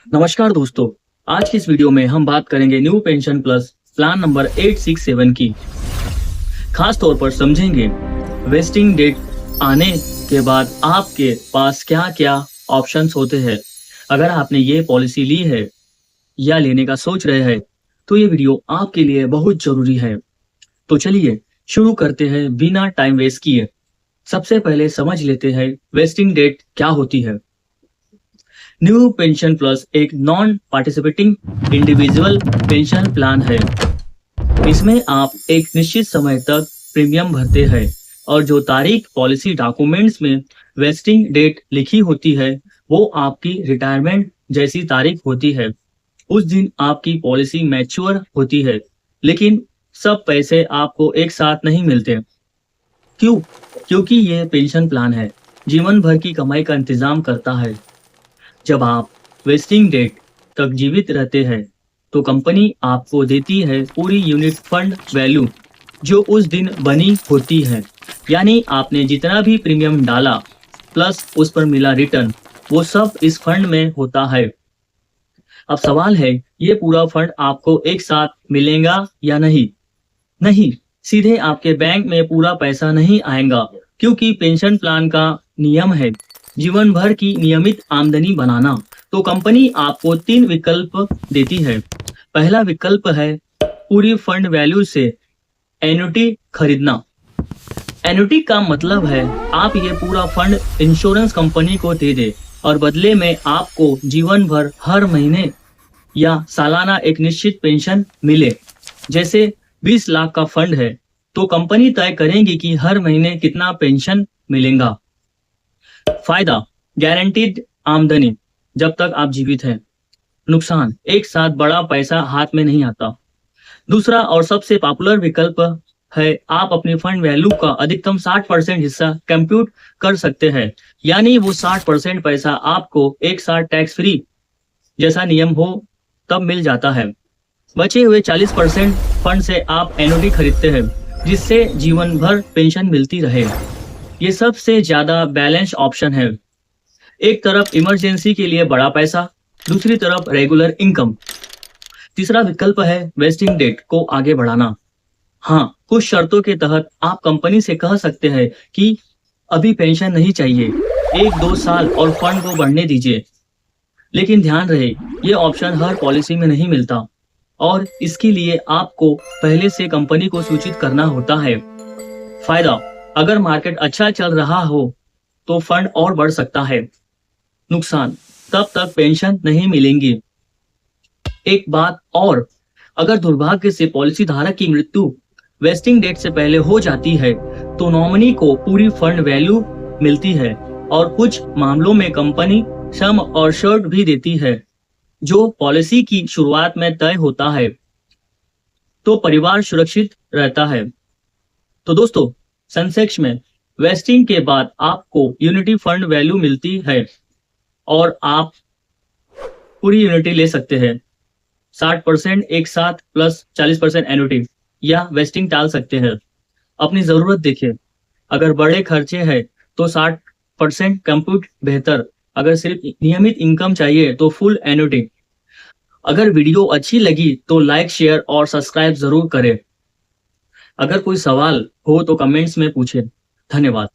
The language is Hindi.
नमस्कार दोस्तों, आज की इस वीडियो में हम बात करेंगे new pension plus plan number 867 की। खास तौर पर समझेंगे वेस्टिंग डेट आने के बाद आपके पास क्या क्या ऑप्शंस होते हैं। अगर आपने ये पॉलिसी ली है या लेने का सोच रहे हैं तो ये वीडियो आपके लिए बहुत जरूरी है। तो चलिए शुरू करते हैं बिना टाइम वेस्ट किए। सबसे पहले समझ लेते हैं वेस्टिंग डेट क्या होती है। न्यू पेंशन प्लस एक non participating individual pension plan है। इसमें आप एक निश्चित समय तक प्रीमियम भरते हैं और जो तारीख पॉलिसी डॉक्यूमेंट्स में वेस्टिंग डेट लिखी होती है वो आपकी रिटायरमेंट जैसी तारीख होती है। उस दिन आपकी पॉलिसी मैच्योर होती है, लेकिन सब पैसे आपको एक साथ नहीं मिलते। क्यों? क्योंकि ये पेंशन प्लान है, जीवन भर की कमाई का इंतजाम करता है। जब आप वेस्टिंग डेट तक जीवित रहते हैं तो कंपनी आपको देती है पूरी यूनिट फंड वैल्यू जो उस दिन बनी होती है। यानी आपने जितना भी प्रीमियम डाला प्लस उस पर मिला रिटर्न, वो सब इस फंड में होता है। अब सवाल है, ये पूरा फंड आपको एक साथ मिलेगा या नहीं? नहीं, सीधे आपके बैंक में पूरा पैसा नहीं आएगा, क्योंकि पेंशन प्लान का नियम है जीवन भर की नियमित आमदनी बनाना। तो कंपनी आपको 3 विकल्प देती है। पहला विकल्प है पूरी फंड वैल्यू से एन्युटी खरीदना। एन्युटी का मतलब है आप ये पूरा फंड इंश्योरेंस कंपनी को दे दे और बदले में आपको जीवन भर हर महीने या सालाना एक निश्चित पेंशन मिले। जैसे 20 लाख का फंड है तो कंपनी तय करेगी कि हर महीने कितना पेंशन मिलेगा। फायदा, गारंटीड आमदनी जब तक आप जीवित हैं। नुकसान, एक साथ बड़ा पैसा हाथ में नहीं आता। दूसरा और सबसे पॉपुलर विकल्प है आप अपनी फंड वैल्यू का अधिकतम 60% हिस्सा कंप्यूट कर सकते हैं। यानी वो 60% पैसा आपको एक साथ टैक्स फ्री जैसा नियम हो तब मिल जाता है। बचे हुए 40% फंड से आप एन्युटी खरीदते हैं जिससे जीवन भर पेंशन मिलती रहे। ये सबसे ज्यादा बैलेंस ऑप्शन है। एक तरफ इमरजेंसी के लिए बड़ा पैसा, दूसरी तरफ रेगुलर इनकम। तीसरा विकल्प है वेस्टिंग डेट को आगे बढ़ाना। हाँ, कुछ शर्तों के तहत आप कंपनी से कह सकते हैं कि अभी पेंशन नहीं चाहिए, 1-2 साल और फंड को बढ़ने दीजिए। लेकिन ध्यान रहे, ये ऑप्शन हर पॉलिसी में नहीं मिलता और इसके लिए आपको पहले से कंपनी को सूचित करना होता है। फायदा, अगर मार्केट अच्छा चल रहा हो तो फंड और बढ़ सकता है। नुकसान, तब तक पेंशन नहीं मिलेंगी। एक बात और, अगर दुर्भाग्य से पॉलिसी धारक की मृत्यु वेस्टिंग डेट से पहले हो जाती है तो नॉमिनी को पूरी फंड वैल्यू मिलती है और कुछ मामलों में कंपनी सम और शर्ट भी देती है जो पॉलिसी की शुरुआत में तय होता है, तो परिवार सुरक्षित रहता है। तो दोस्तों, संक्षेप में वेस्टिंग के बाद आपको यूनिटी फंड वैल्यू मिलती है और आप पूरी यूनिटी ले सकते हैं। 60% एक साथ प्लस 40% एन्युटी, या वेस्टिंग टाल सकते हैं। अपनी जरूरत देखिए, अगर बड़े खर्चे हैं तो 60% कंप्यूट बेहतर, अगर सिर्फ नियमित इनकम चाहिए तो फुल एन्युटी। अगर वीडियो अच्छी लगी तो लाइक, शेयर और सब्सक्राइब जरूर करें। अगर कोई सवाल हो तो कमेंट्स में पूछें। धन्यवाद।